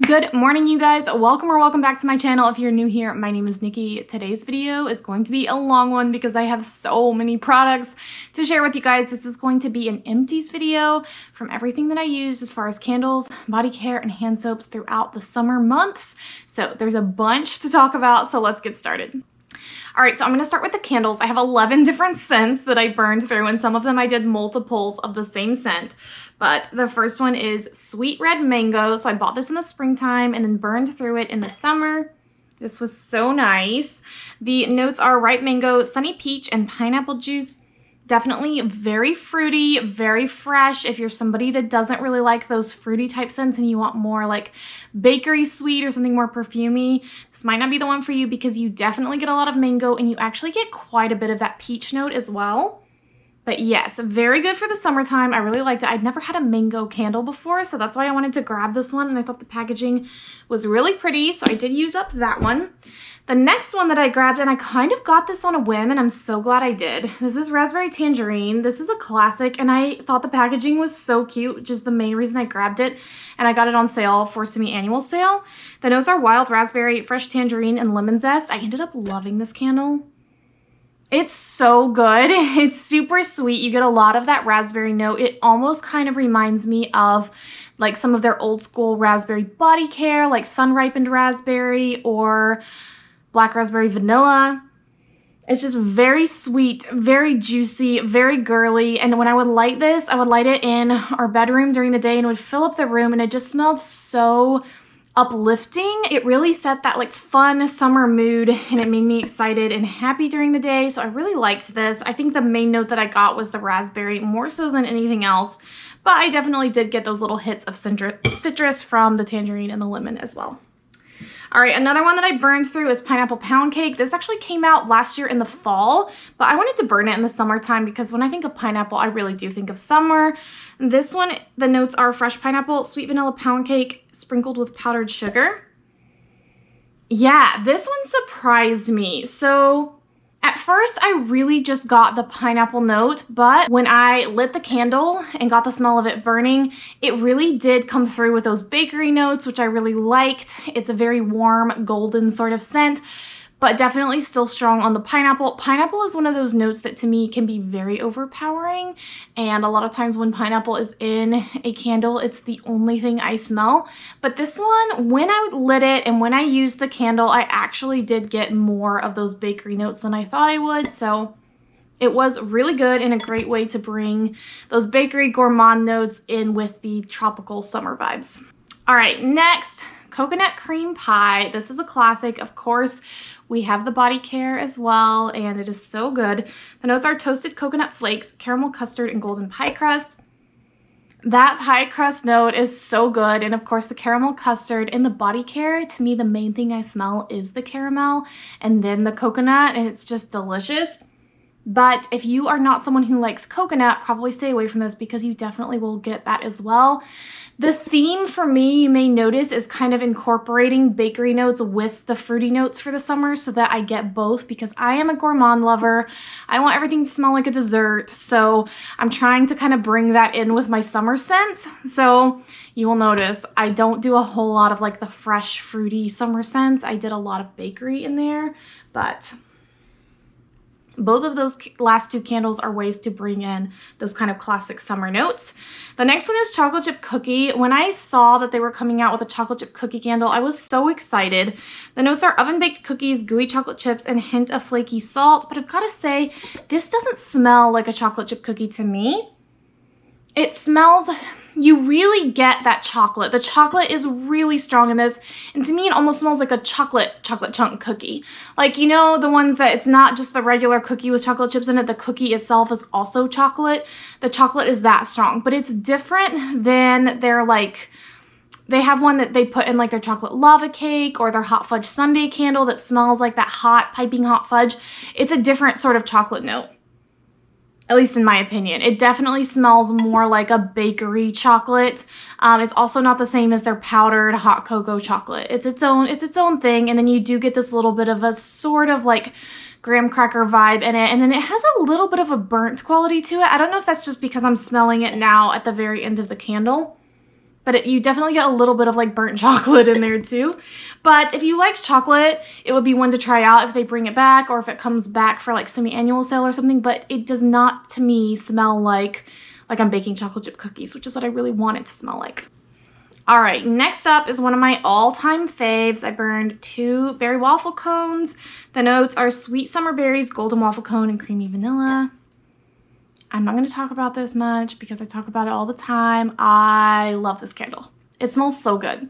Good morning, you guys. Welcome back to my channel. If you're new here, my name is Nikki. Today's video is going to be a long one because I have so many products to share with you guys. This is going to be an empties video from everything that I used as far as candles, body care, and hand soaps throughout the summer months. So there's a bunch to talk about, so let's get started. All right, so I'm gonna start with the candles. I have 11 different scents that I burned through, and some of them I did multiples of the same scent. But the first one is Sweet Red Mango. So I bought this in the springtime and then burned through it in the summer. This was so nice. The notes are ripe mango, sunny peach, and pineapple juice. Definitely very fruity, very fresh. If you're somebody that doesn't really like those fruity type scents and you want more like bakery sweet or something more perfumey, this might not be the one for you because you definitely get a lot of mango and you actually get quite a bit of that peach note as well. But yes, very good for the summertime. I really liked it. I'd never had a mango candle before, so that's why I wanted to grab this one, and I thought the packaging was really pretty, so I did use up that one. The next one that I grabbed, and I kind of got this on a whim, and I'm so glad I did. This is Raspberry Tangerine. This is a classic, and I thought the packaging was so cute, which is the main reason I grabbed it, and I got it on sale for semi-annual sale. The notes are wild raspberry, fresh tangerine, and lemon zest. I ended up loving this candle. It's so good. It's super sweet. You get a lot of that raspberry note. It almost kind of reminds me of like some of their old school raspberry body care, like sun ripened raspberry or black raspberry vanilla. It's just very sweet, very juicy, very girly. And when I would light this, I would light it in our bedroom during the day and it would fill up the room, and it just smelled so uplifting. It really set that like fun summer mood, and it made me excited and happy during the day. So I really liked this. I think the main note that I got was the raspberry more so than anything else, but I definitely did get those little hits of citrus from the tangerine and the lemon as well. All right, another one that I burned through is Pineapple Pound Cake. This actually came out last year in the fall, but I wanted to burn it in the summertime because when I think of pineapple, I really do think of summer. This one, the notes are fresh pineapple, sweet vanilla pound cake, sprinkled with powdered sugar. Yeah, this one surprised me. So at first, I really just got the pineapple note, but when I lit the candle and got the smell of it burning, it really did come through with those bakery notes, which I really liked. It's a very warm, golden sort of scent, but definitely still strong on the pineapple. Pineapple is one of those notes that to me can be very overpowering, and a lot of times when pineapple is in a candle, it's the only thing I smell. But this one, when I lit it and when I used the candle, I actually did get more of those bakery notes than I thought I would, so it was really good and a great way to bring those bakery gourmand notes in with the tropical summer vibes. All right, next, coconut cream pie. This is a classic, of course. We have the body care as well, and it is so good. The notes are toasted coconut flakes, caramel custard, and golden pie crust. That pie crust note is so good, and of course the caramel custard and the body care, to me the main thing I smell is the caramel and then the coconut, and it's just delicious. But if you are not someone who likes coconut, probably stay away from this because you definitely will get that as well. The theme for me, you may notice, is kind of incorporating bakery notes with the fruity notes for the summer so that I get both because I am a gourmand lover. I want everything to smell like a dessert, so I'm trying to kind of bring that in with my summer scents. So you will notice I don't do a whole lot of like the fresh fruity summer scents. I did a lot of bakery in there, but both of those last two candles are ways to bring in those kind of classic summer notes. The next one is chocolate chip cookie. When I saw that they were coming out with a chocolate chip cookie candle, I was so excited. The notes are oven baked cookies, gooey chocolate chips, and a hint of flaky salt. But I've got to say, this doesn't smell like a chocolate chip cookie to me. It smells, you really get that chocolate. The chocolate is really strong in this, and to me it almost smells like a chocolate chunk cookie. Like, you know, the ones that it's not just the regular cookie with chocolate chips in it, the cookie itself is also chocolate. The chocolate is that strong, but it's different than their like, they have one that they put in like their chocolate lava cake or their hot fudge sundae candle that smells like that hot, piping hot fudge. It's a different sort of chocolate note. At least in my opinion. It definitely smells more like a bakery chocolate. It's also not the same as their powdered hot cocoa chocolate. It's its own thing, and then you do get this little bit of a sort of like graham cracker vibe in it, and then it has a little bit of a burnt quality to it. I don't know if that's just because I'm smelling it now at the very end of the candle, but you definitely get a little bit of like burnt chocolate in there too. But if you like chocolate, it would be one to try out if they bring it back or if it comes back for like semi-annual sale or something. But it does not, to me, smell like I'm baking chocolate chip cookies, which is what I really want it to smell like. All right, next up is one of my all-time faves. I burned 2 berry waffle cones. The notes are sweet summer berries, golden waffle cone, and creamy vanilla. I'm not going to talk about this much because I talk about it all the time. I love this candle. It smells so good.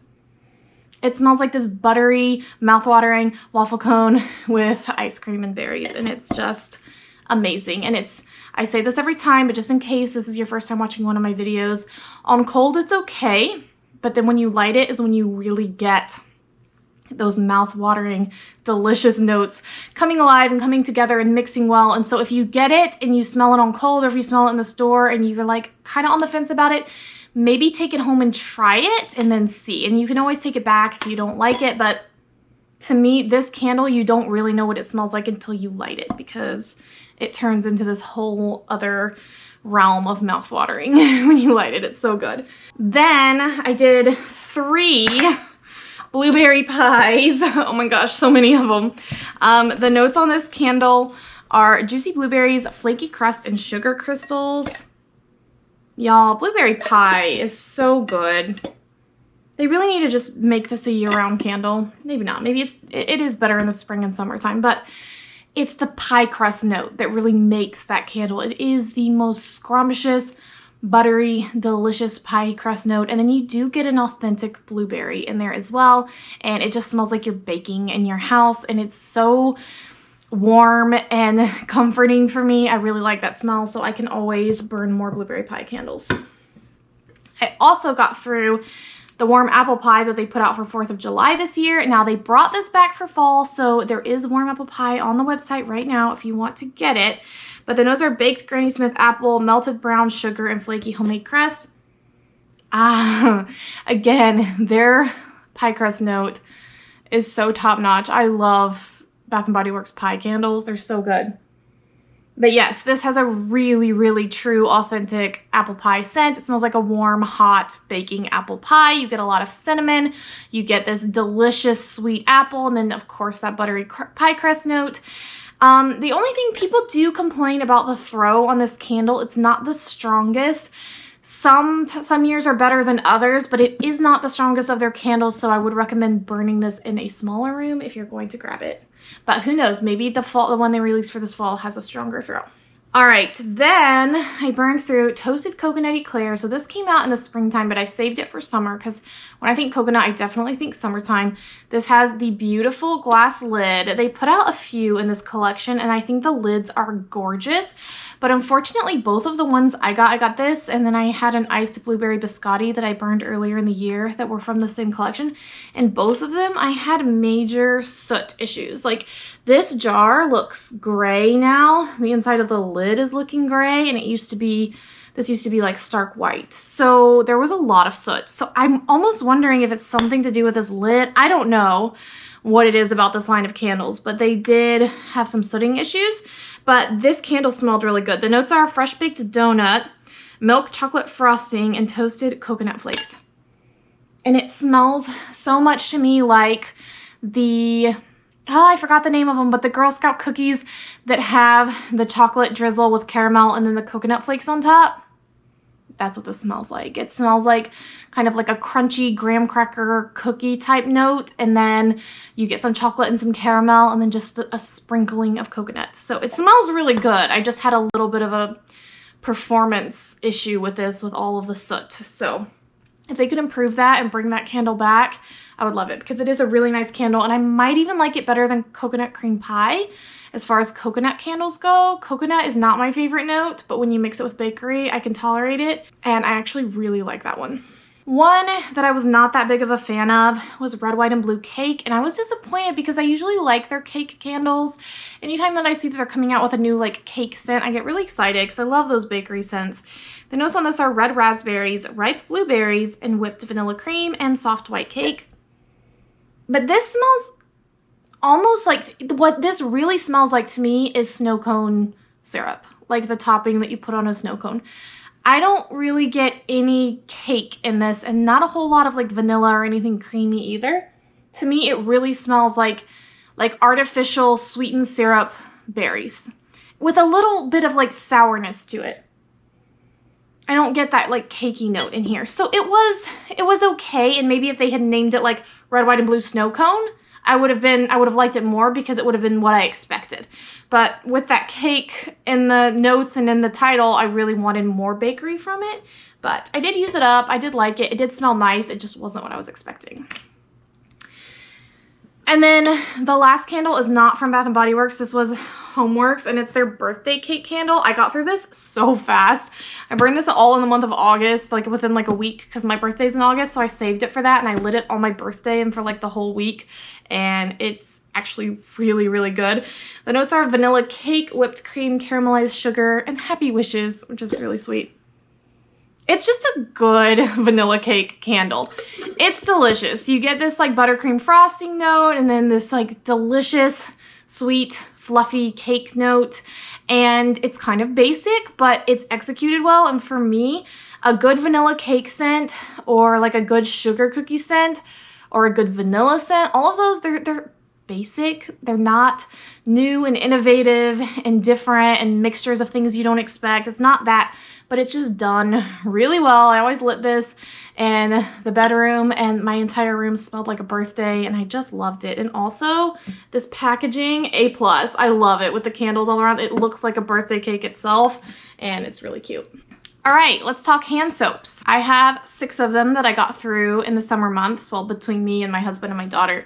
It smells like this buttery, mouth-watering waffle cone with ice cream and berries, and it's just amazing. And I say this every time, but just in case this is your first time watching one of my videos, on cold it's okay, but then when you light it is when you really get those mouth-watering, delicious notes coming alive and coming together and mixing well. And so if you get it and you smell it on cold, or if you smell it in the store and you're like kind of on the fence about it, maybe take it home and try it and then see. And you can always take it back if you don't like it. But to me, this candle, you don't really know what it smells like until you light it, because it turns into this whole other realm of mouth-watering when you light it. It's so good. Then I did 3 blueberry pies. Oh my gosh, so many of them. The notes on this candle are juicy blueberries, flaky crust, and sugar crystals. Y'all, blueberry pie is so good. They really need to just make this a year-round candle. Maybe not. Maybe it is better in the spring and summertime, but it's the pie crust note that really makes that candle. It is the most scrumptious, buttery, delicious pie crust note, and then you do get an authentic blueberry in there as well, and it just smells like you're baking in your house, and it's so warm and comforting for me. I really like that smell, so I can always burn more blueberry pie candles. I also got through the warm apple pie that they put out for 4th of July this year. Now they brought this back for fall, so there is warm apple pie on the website right now if you want to get it. But the notes are baked Granny Smith apple, melted brown sugar, and flaky homemade crust. Again, their pie crust note is so top notch. I love Bath & Body Works pie candles. They're so good. But yes, this has a really, really true, authentic apple pie scent. It smells like a warm, hot baking apple pie. You get a lot of cinnamon. You get this delicious sweet apple, and then of course that buttery pie crust note. The only thing, people do complain about the throw on this candle. It's not the strongest. Some years are better than others, but it is not the strongest of their candles, so I would recommend burning this in a smaller room if you're going to grab it. But who knows, maybe the one they released for this fall has a stronger throw. All right, then I burned through toasted coconut eclair. So this came out in the springtime, but I saved it for summer because when I think coconut, I definitely think summertime. This has the beautiful glass lid. They put out a few in this collection, and I think the lids are gorgeous. But unfortunately, both of the ones I got this, and then I had an iced blueberry biscotti that I burned earlier in the year that were from the same collection. And both of them, I had major soot issues. Like, this jar looks gray now. The inside of the lid is looking gray, and this used to be like stark white. So there was a lot of soot. So I'm almost wondering if it's something to do with this lid. I don't know what it is about this line of candles, but they did have some sooting issues. But this candle smelled really good. The notes are fresh baked donut, milk chocolate frosting, and toasted coconut flakes. And it smells so much to me like I forgot the name of them, but the Girl Scout cookies that have the chocolate drizzle with caramel and then the coconut flakes on top. That's what this smells like. It smells like kind of like a crunchy graham cracker cookie type note, and then you get some chocolate and some caramel, and then just a sprinkling of coconut. So it smells really good. I just had a little bit of a performance issue with this, with all of the soot. So if they could improve that and bring that candle back, I would love it, because it is a really nice candle, and I might even like it better than coconut cream pie. As far as coconut candles go, coconut is not my favorite note, but when you mix it with bakery, I can tolerate it, and I actually really like that one. One that I was not that big of a fan of was red, white, and blue cake, and I was disappointed because I usually like their cake candles. Anytime that I see that they're coming out with a new like cake scent, I get really excited because I love those bakery scents. The notes on this are red raspberries, ripe blueberries, and whipped vanilla cream, and soft white cake. But this smells almost like, what this really smells like to me is snow cone syrup, like the topping that you put on a snow cone. I don't really get any cake in this, and not a whole lot of like vanilla or anything creamy either. To me, it really smells like artificial sweetened syrup berries with a little bit of like sourness to it. I don't get that like cakey note in here. So it was okay, and maybe if they had named it like red, white, and blue snow cone, I would have liked it more because it would have been what I expected. But with that cake in the notes and in the title, I really wanted more bakery from it. But I did use it up. I did like it. It did smell nice. It just wasn't what I was expecting. And then the last candle is not from Bath & Body Works. This was Homeworks, and it's their birthday cake candle. I got through this so fast. I burned this all in the month of August, like within like a week, because my birthday's in August, so I saved it for that, and I lit it on my birthday and for like the whole week, and it's actually really, really good. The notes are vanilla cake, whipped cream, caramelized sugar, and happy wishes, which is really sweet. It's just a good vanilla cake candle. It's delicious. You get this like buttercream frosting note, and then this like delicious, sweet, fluffy cake note. And it's kind of basic, but it's executed well. And for me, a good vanilla cake scent, or like a good sugar cookie scent, or a good vanilla scent, all of those, they're basic. They're not new and innovative and different and mixtures of things you don't expect. It's not that, but it's just done really well. I always lit this in the bedroom, and my entire room smelled like a birthday, and I just loved it. And also this packaging, A+. I love it with the candles all around. It looks like a birthday cake itself, and it's really cute. All right, let's talk hand soaps. I have 6 of them that I got through in the summer months, well, between me and my husband and my daughter.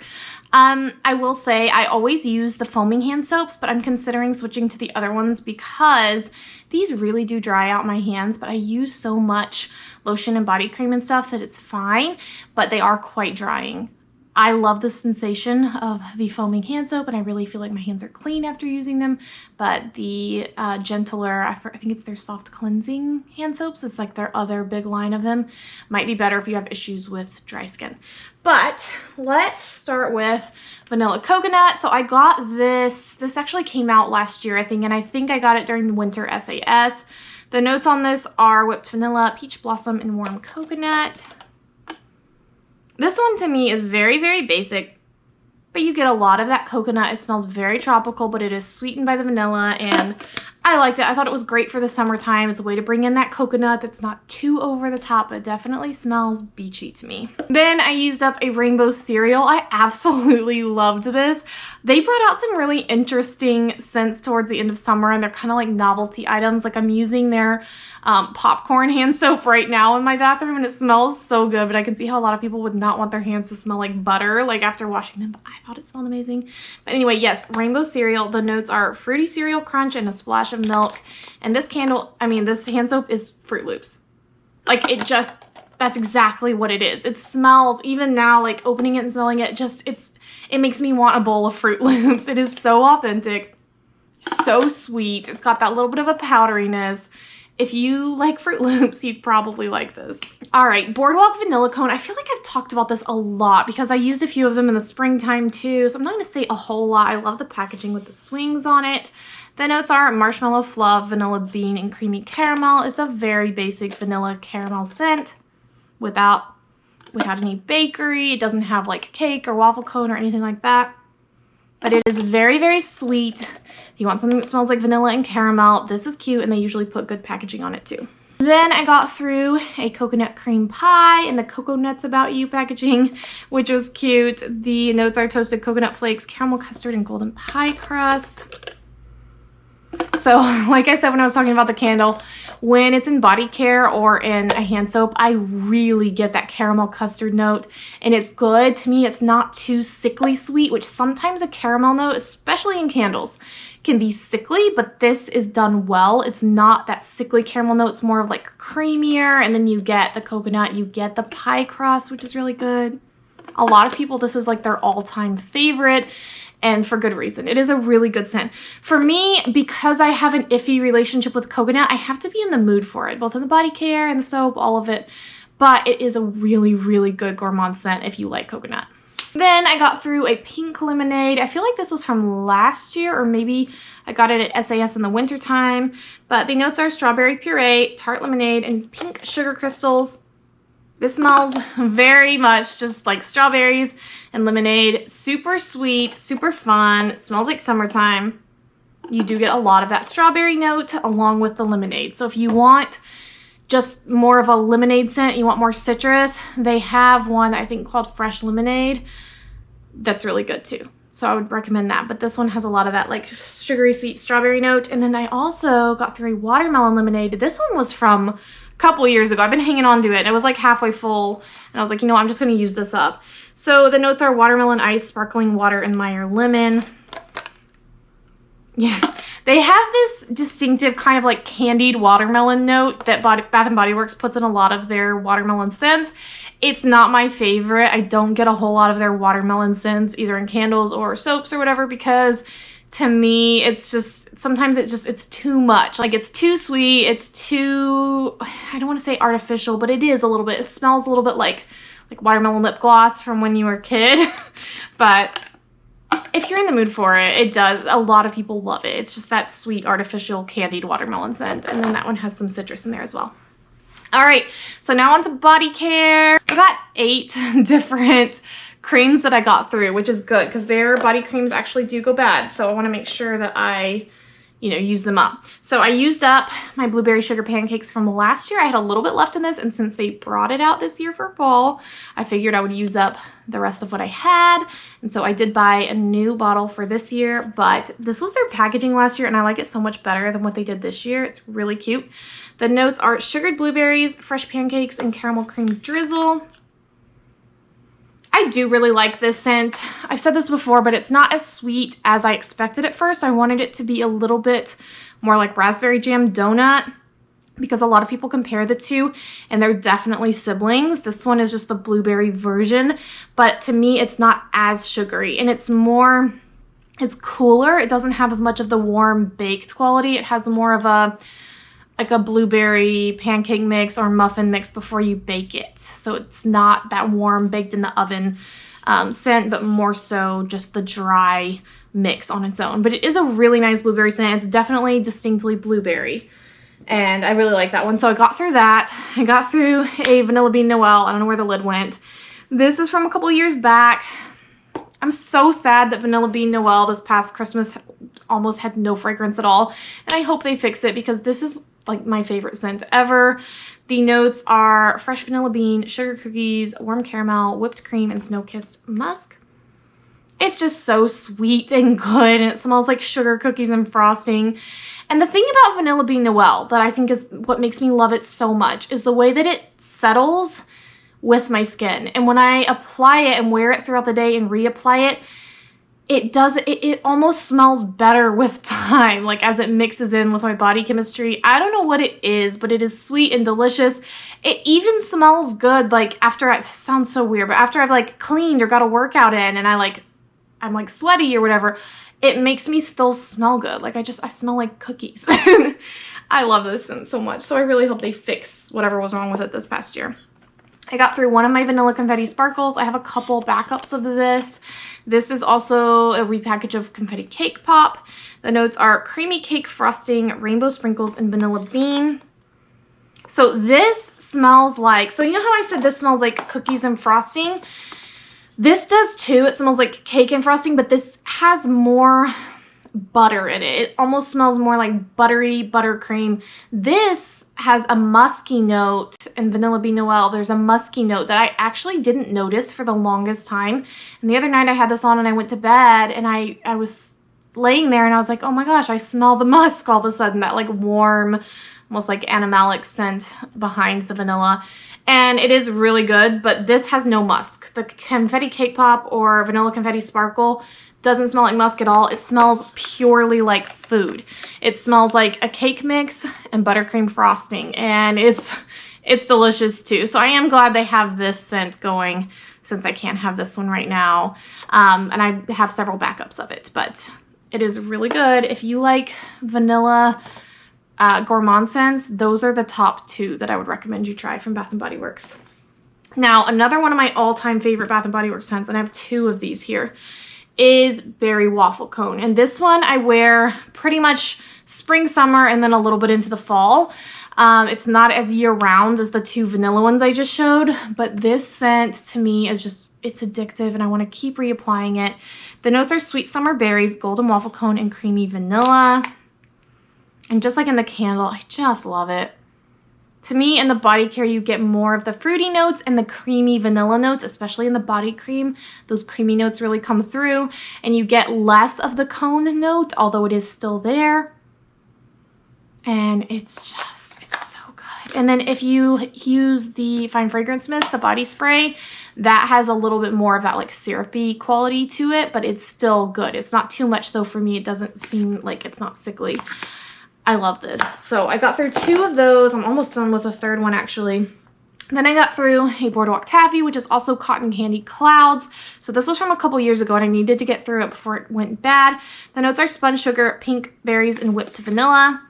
I will say I always use the foaming hand soaps, but I'm considering switching to the other ones because these really do dry out my hands, but I use so much lotion and body cream and stuff that it's fine, but they are quite drying. I love the sensation of the foaming hand soap, and I really feel like my hands are clean after using them, but the gentler, I think it's their soft cleansing hand soaps, it's like their other big line of them, might be better if you have issues with dry skin. But let's start with vanilla coconut. So I got this actually came out last year, I think, and I think I got it during the winter SAS. The notes on this are whipped vanilla, peach blossom, and warm coconut. This one to me is very, very basic, but you get a lot of that coconut. It smells very tropical, but it is sweetened by the vanilla, and I liked it. I thought it was great for the summertime as a way to bring in that coconut that's not too over the top. It definitely smells beachy to me. Then I used up a rainbow cereal. I absolutely loved this. They brought out some really interesting scents towards the end of summer, and they're kind of like novelty items. Like I'm using their popcorn hand soap right now in my bathroom, and it smells so good, but I can see how a lot of people would not want their hands to smell like butter like after washing them, but I thought it smelled amazing. But anyway, yes, rainbow cereal. The notes are fruity cereal crunch and a splash of milk. And this this hand soap is Fruit Loops. Like it just, that's exactly what it is. It smells, even now, like opening it and smelling it, it makes me want a bowl of Fruit Loops. It is so authentic, so sweet. It's got that little bit of a powderiness. If you like Fruit Loops, you'd probably like this. All right, Boardwalk Vanilla Cone. I feel like I've talked about this a lot because I used a few of them in the springtime too, so I'm not gonna say a whole lot. I love the packaging with the swings on it. The notes are marshmallow fluff, vanilla bean, and creamy caramel. It's a very basic vanilla caramel scent without any bakery. It doesn't have like cake or waffle cone or anything like that. But it is very, very sweet. If you want something that smells like vanilla and caramel, this is cute, and they usually put good packaging on it too. Then I got through a coconut cream pie and the Cocoa Nuts About You packaging, which was cute. The notes are toasted coconut flakes, caramel custard, and golden pie crust. So, like I said when I was talking about the candle, when it's in body care or in a hand soap, I really get that caramel custard note, and it's good. To me, it's not too sickly sweet, which sometimes a caramel note, especially in candles, can be sickly, but this is done well. It's not that sickly caramel note. It's more of like creamier, and then you get the coconut, you get the pie crust, which is really good. A lot of people, this is like their all-time favorite, and for good reason. It is a really good scent. For me, because I have an iffy relationship with coconut, I have to be in the mood for it, both in the body care and the soap, all of it. But it is a really, really good gourmand scent if you like coconut. Then I got through a pink lemonade. I feel like this was from last year, or maybe I got it at SAS in the wintertime. But the notes are strawberry puree, tart lemonade, and pink sugar crystals. This smells very much just like strawberries and lemonade. Super sweet, super fun. It smells like summertime. You do get a lot of that strawberry note along with the lemonade. So if you want just more of a lemonade scent, you want more citrus, they have one I think called Fresh Lemonade that's really good too. So I would recommend that. But this one has a lot of that like sugary sweet strawberry note. And then I also got through a watermelon lemonade. This one was from a couple years ago. I've been hanging on to it. It was like halfway full. And I was like, you know, I'm just going to use this up. So the notes are watermelon ice, sparkling water, and Meyer lemon. Yeah, they have this distinctive kind of like candied watermelon note that Bath & Body Works puts in a lot of their watermelon scents. It's not my favorite. I don't get a whole lot of their watermelon scents either in candles or soaps or whatever, because to me, it's just, sometimes it's too much. Like it's too sweet. It's too, I don't want to say artificial, but it is a little bit. It smells a little bit like watermelon lip gloss from when you were a kid. But if you're in the mood for it, it does. A lot of people love it. It's just that sweet, artificial, candied watermelon scent. And then that one has some citrus in there as well. All right, so now on to body care. I got 8 different creams that I got through, which is good because their body creams actually do go bad. So I want to make sure that I, you know, use them up. So I used up my blueberry sugar pancakes from last year. I had a little bit left in this, and since they brought it out this year for fall, I figured I would use up the rest of what I had. And so I did buy a new bottle for this year, but this was their packaging last year, and I like it so much better than what they did this year. It's really cute. The notes are sugared blueberries, fresh pancakes, and caramel cream drizzle. I do really like this scent. I've said this before, but it's not as sweet as I expected at first. I wanted it to be a little bit more like raspberry jam donut because a lot of people compare the two and they're definitely siblings. This one is just the blueberry version, but to me, it's not as sugary and it's cooler. It doesn't have as much of the warm baked quality. It has more of a blueberry pancake mix or muffin mix before you bake it. So it's not that warm baked in the oven scent, but more so just the dry mix on its own. But it is a really nice blueberry scent. It's definitely distinctly blueberry. And I really like that one. So I got through that. I got through a Vanilla Bean Noel. I don't know where the lid went. This is from a couple years back. I'm so sad that Vanilla Bean Noel this past Christmas almost had no fragrance at all. And I hope they fix it because this is like my favorite scent ever. The notes are fresh vanilla bean, sugar cookies, warm caramel, whipped cream, and snow-kissed musk. It's just so sweet and good, and it smells like sugar cookies and frosting. And the thing about Vanilla Bean Noel that I think is what makes me love it so much is the way that it settles with my skin. And when I apply it and wear it throughout the day and reapply it, it almost smells better with time, like as it mixes in with my body chemistry. I don't know what it is, but it is sweet and delicious. It even smells good, like after this sounds so weird, but after I've like cleaned or got a workout in and I'm like sweaty or whatever, it makes me still smell good. Like I smell like cookies. I love this scent so much. So I really hope they fix whatever was wrong with it this past year. I got through one of my vanilla confetti sparkles. I have a couple backups of this. This is also a repackage of confetti cake pop. The notes are creamy cake frosting, rainbow sprinkles, and vanilla bean. So this smells like, so you know how I said this smells like cookies and frosting? This does too. It smells like cake and frosting, but this has more butter in it. It almost smells more like buttery buttercream. This has a musky note. In Vanilla Bean Noel, there's a musky note that I actually didn't notice for the longest time. And the other night I had this on and I went to bed and I was laying there and I was like, oh my gosh, I smell the musk all of a sudden, that like warm, almost like animalic scent behind the vanilla. And it is really good, but this has no musk. The confetti cake pop or vanilla confetti sparkle doesn't smell like musk at all. It smells purely like food. It smells like a cake mix and buttercream frosting, and it's delicious too. So I am glad they have this scent going since I can't have this one right now. And I have several backups of it, but it is really good. If you like vanilla gourmand scents, those are the top 2 that I would recommend you try from Bath & Body Works. Now, another one of my all-time favorite Bath & Body Works scents, and I have 2 of these here, is Berry Waffle Cone. And this one I wear pretty much spring, summer, and then a little bit into the fall. It's not as year-round as the 2 vanilla ones I just showed, but this scent to me is just, it's addictive, and I want to keep reapplying it. The notes are sweet summer berries, golden waffle cone, and creamy vanilla. And just like in the candle, I just love it. To me, in the body care, you get more of the fruity notes and the creamy vanilla notes, especially in the body cream. Those creamy notes really come through, and you get less of the cone note, although it is still there. And it's so good. And then if you use the Fine Fragrance Mist, the body spray, that has a little bit more of that like syrupy quality to it, but it's still good. It's not too much, so for me, it doesn't seem like it's not sickly. I love this. So I got through 2 of those. I'm almost done with a 3rd one actually. Then I got through a Boardwalk Taffy, which is also Cotton Candy Clouds. So this was from a couple years ago, and I needed to get through it before it went bad. The notes are spun sugar, pink berries, and whipped vanilla.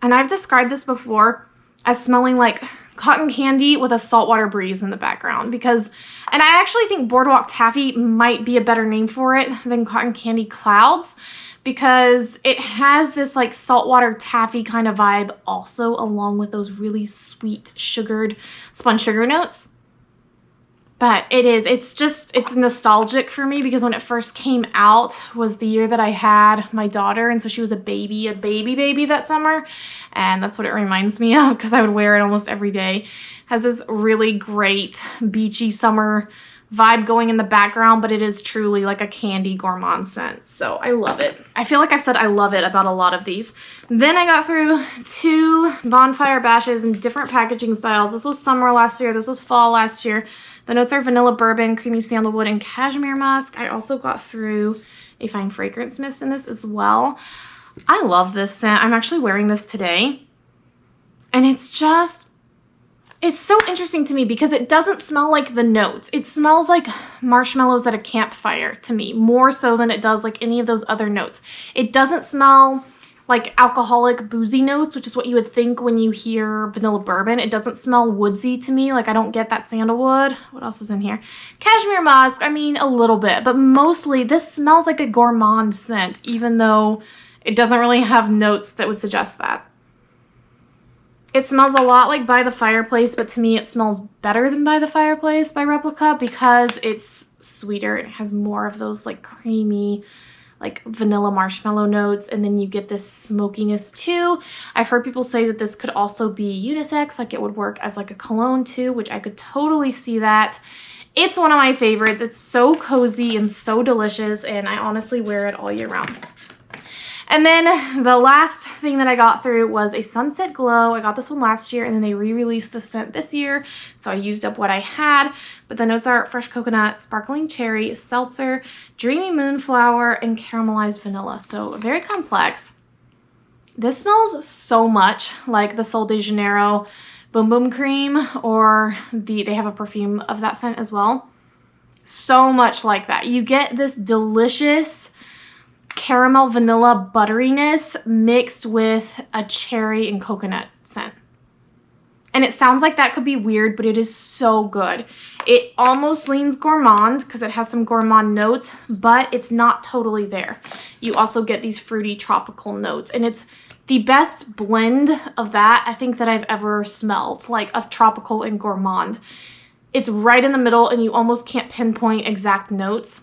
And I've described this before as smelling like cotton candy with a saltwater breeze in the background, because, and I actually think Boardwalk Taffy might be a better name for it than Cotton Candy Clouds, because it has this like saltwater taffy kind of vibe also, along with those really sweet sugared spun sugar notes. But it's nostalgic for me, because when it first came out was the year that I had my daughter, and so she was a baby that summer, and that's what it reminds me of, because I would wear it almost every day. It has this really great beachy summer vibe going in the background, but it is truly like a candy gourmand scent. So I love it. I feel like I've said I love it about a lot of these. Then I got through 2 Bonfire Bashes in different packaging styles. This was summer last year. This was fall last year. The notes are vanilla bourbon, creamy sandalwood, and cashmere musk. I also got through a Fine Fragrance Mist in this as well. I love this scent. I'm actually wearing this today. And it's so interesting to me, because it doesn't smell like the notes. It smells like marshmallows at a campfire to me, more so than it does like any of those other notes. It doesn't smell like alcoholic boozy notes, which is what you would think when you hear vanilla bourbon. It doesn't smell woodsy to me. Like, I don't get that sandalwood. What else is in here? Cashmere musk, I mean, a little bit, but mostly this smells like a gourmand scent, even though it doesn't really have notes that would suggest that. It smells a lot like By the Fireplace, but to me it smells better than By the Fireplace by Replica, because it's sweeter. It has more of those like creamy, like vanilla marshmallow notes, and then you get this smokiness too. I've heard people say that this could also be unisex, like it would work as like a cologne too, which I could totally see that. It's one of my favorites. It's so cozy and so delicious, and I honestly wear it all year round. And then the last thing that I got through was a Sunset Glow. I got this one last year, and then they re-released the scent this year, so I used up what I had. But the notes are fresh coconut, sparkling cherry, seltzer, dreamy moonflower, and caramelized vanilla. So very complex. This smells so much like the Sol de Janeiro Boom Boom Cream, or they have a perfume of that scent as well. So much like that. You get this delicious caramel vanilla butteriness mixed with a cherry and coconut scent. And it sounds like that could be weird, but it is so good. It almost leans gourmand because it has some gourmand notes, but it's not totally there. You also get these fruity tropical notes, and it's the best blend of that I think that I've ever smelled, like of tropical and gourmand. It's right in the middle, and you almost can't pinpoint exact notes.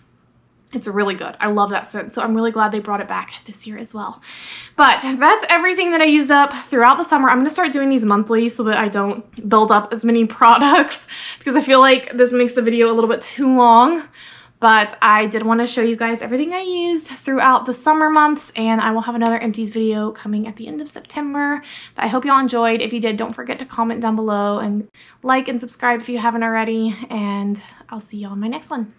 It's really good. I love that scent, so I'm really glad they brought it back this year as well. But that's everything that I used up throughout the summer. I'm going to start doing these monthly so that I don't build up as many products, because I feel like this makes the video a little bit too long. But I did want to show you guys everything I used throughout the summer months, and I will have another empties video coming at the end of September. But I hope y'all enjoyed. If you did, don't forget to comment down below and like and subscribe if you haven't already, and I'll see y'all in my next one.